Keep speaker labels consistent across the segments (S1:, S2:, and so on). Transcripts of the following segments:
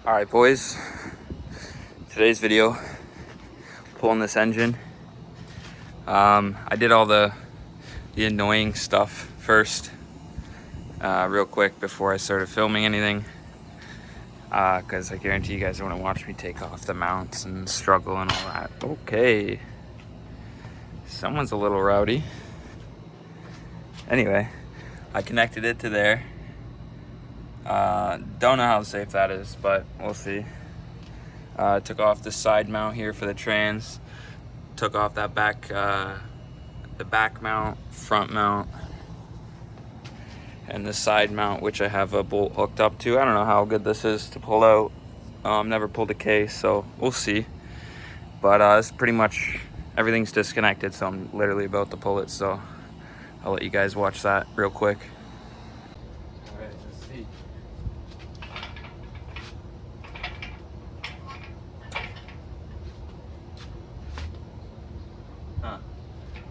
S1: Alright boys, today's video, pulling this engine. I did all the annoying stuff first, real quick before I started filming anything, because I guarantee you guys don't want to watch me take off the mounts and struggle and all that. Okay, someone's a little rowdy. Anyway, I connected it to there. Don't know how safe that is, but we'll see. Took off the side mount here for the trans. Took off that the back mount, front mount, and the side mount, which I have a bolt hooked up to. I don't know how good this is to pull out. Never pulled a case, so we'll see. But it's pretty much everything's disconnected, so I'm literally about to pull it. So I'll let you guys watch that real quick. All right, let's see.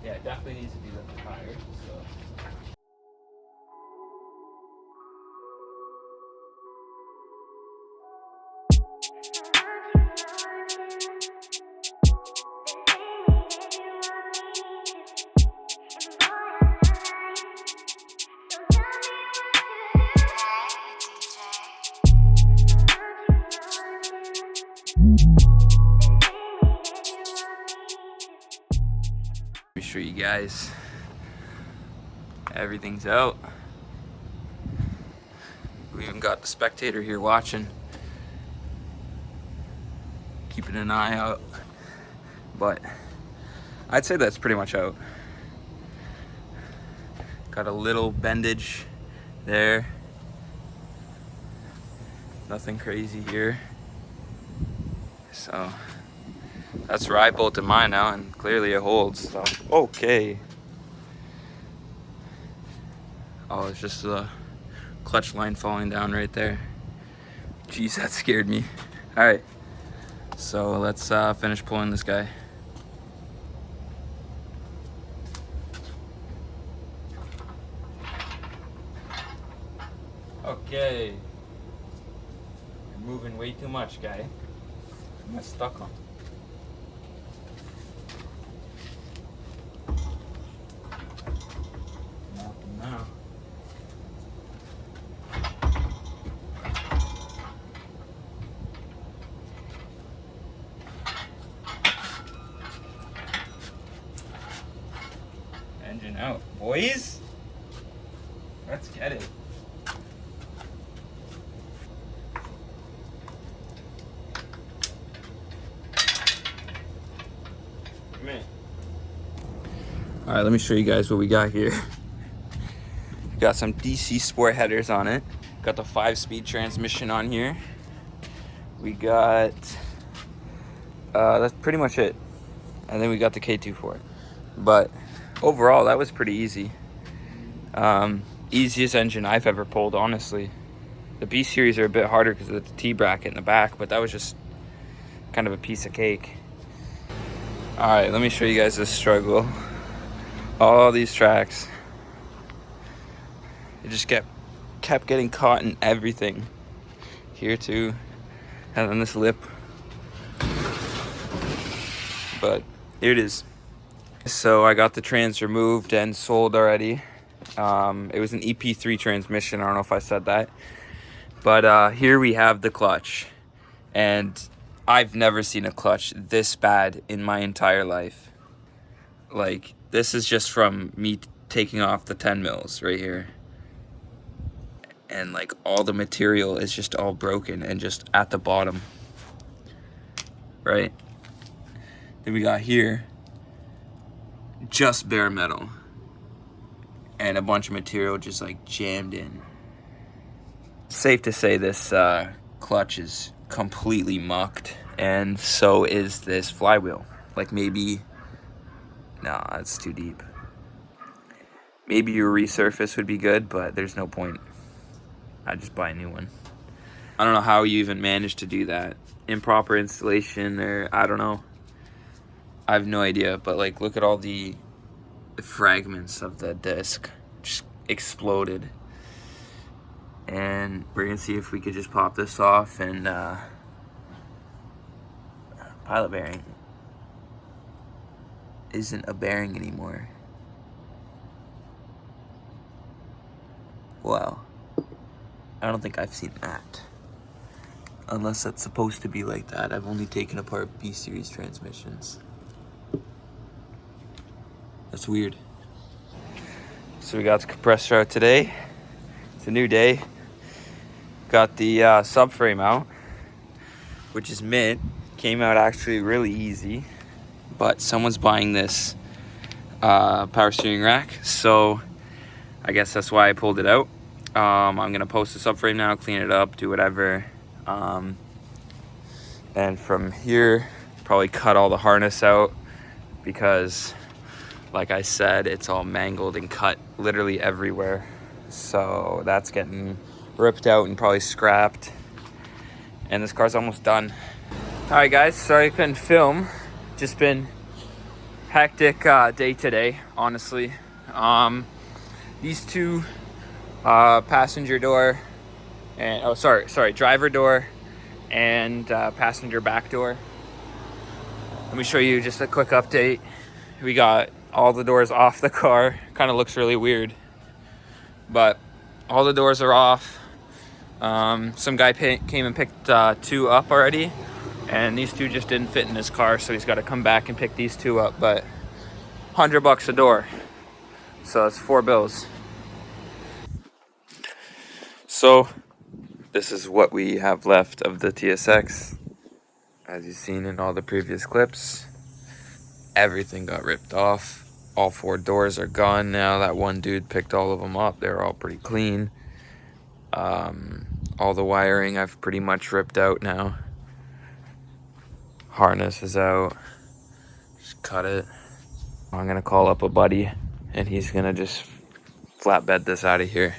S1: Yeah, it definitely needs to be lifted higher, so. Let me show you guys. Everything's out. We even got the spectator here watching, keeping an eye out. But I'd say that's pretty much out. Got a little bendage there. Nothing crazy here. So that's where I bolted mine now, and clearly it holds, so okay. Oh, it's just the clutch line falling down right there. Jeez, that scared me. All right, so let's finish pulling this guy. Okay. You're moving way too much, guy. I'm stuck on. Nothing now. Engine out, boys. Let's get it. Come in. All right, let me show you guys what we got here. Got some DC sport headers on it. Got the 5-speed transmission on here. We got, that's pretty much it. And then we got the K24. But overall, that was pretty easy. Easiest engine I've ever pulled, honestly. The B series are a bit harder because of the T bracket in the back, but that was just kind of a piece of cake. All right, let me show you guys this struggle. All these tracks, it just kept getting caught in everything. Here too, and then this lip. But here it is. So I got the trans removed and sold already. It was an EP3 transmission. I don't know if I said that. But here we have the clutch. And I've never seen a clutch this bad in my entire life. Like, this is just from me taking off the 10 mils right here. And like all the material is just all broken and just at the bottom. Right? Then we got here just bare metal and a bunch of material just like jammed in. Safe to say this clutch is completely mucked, and so is this flywheel. Like maybe, nah, it's too deep. Maybe your resurface would be good, but there's no point. I'd just buy a new one. I don't know how you even managed to do that. Improper installation, or I don't know. I have no idea, but like look at all the fragments of the disc just exploded. and we're gonna see if we could just pop this off. And pilot bearing isn't a bearing anymore. Wow. I don't think I've seen that. Unless that's supposed to be like that. I've only taken apart B-series transmissions. That's weird. So we got the compressor out today. It's a new day. Got the subframe out, which is mint. Came out actually really easy. But someone's buying this power steering rack, so I guess that's why I pulled it out. I'm gonna post the subframe now, clean it up, do whatever. And from here, probably cut all the harness out because, like I said, it's all mangled and cut literally everywhere. So that's getting ripped out and probably scrapped. And this car's almost done. All right, guys, sorry I couldn't film. Just been hectic day today, honestly. These two passenger door and driver door and passenger back door. Let me show you just a quick update. We got all the doors off the car. Kind of looks really weird, but all the doors are off. Some guy came and picked two up already, and these two just didn't fit in his car, so he's got to come back and pick these two up. But $100 a door, so it's $4 bills. So this is what we have left of the TSX. As you've seen in all the previous clips, everything got ripped off. All 4 doors are gone now. That one dude picked all of them up. They're all pretty clean. All the wiring I've pretty much ripped out now. Harness is out. Just cut it. I'm gonna call up a buddy and he's gonna just flatbed this out of here.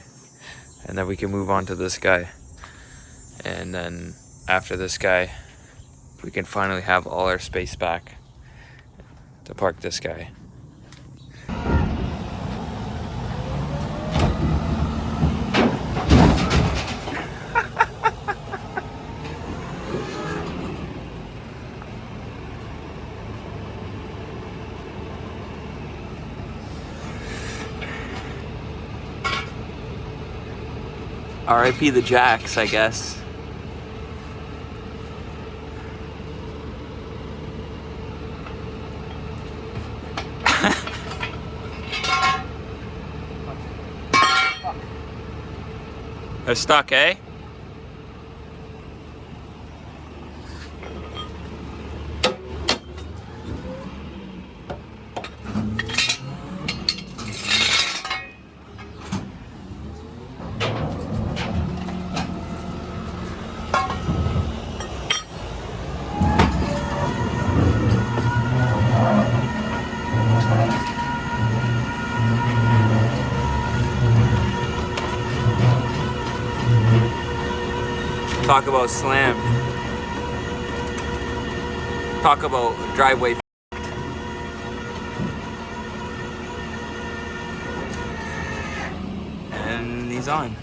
S1: And then we can move on to this guy. And then after this guy, we can finally have all our space back to park this guy. RIP the jacks, I guess. They're stuck, eh? Talk about slam. Talk about driveway. And he's on.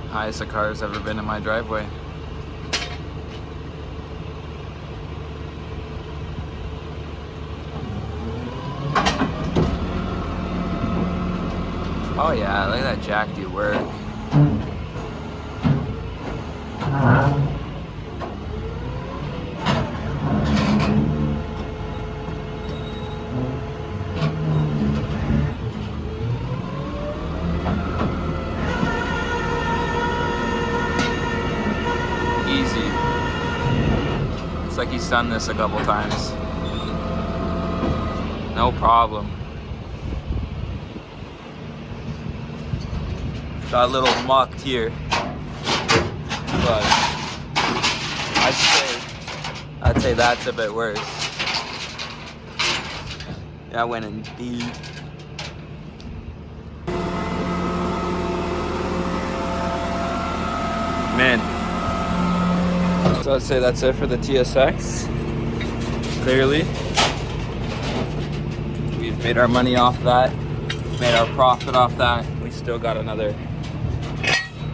S1: Highest a car has ever been in my driveway. Oh yeah, look at that jack do work. Easy. It's like he's done this a couple times. No problem. Got a little mucked here, but I'd say that's a bit worse. That went in deep. Man, So I'd say that's it for the TSX. Clearly, we've made our money off that, made our profit off that. We still got another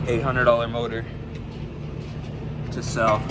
S1: $800 motor to sell.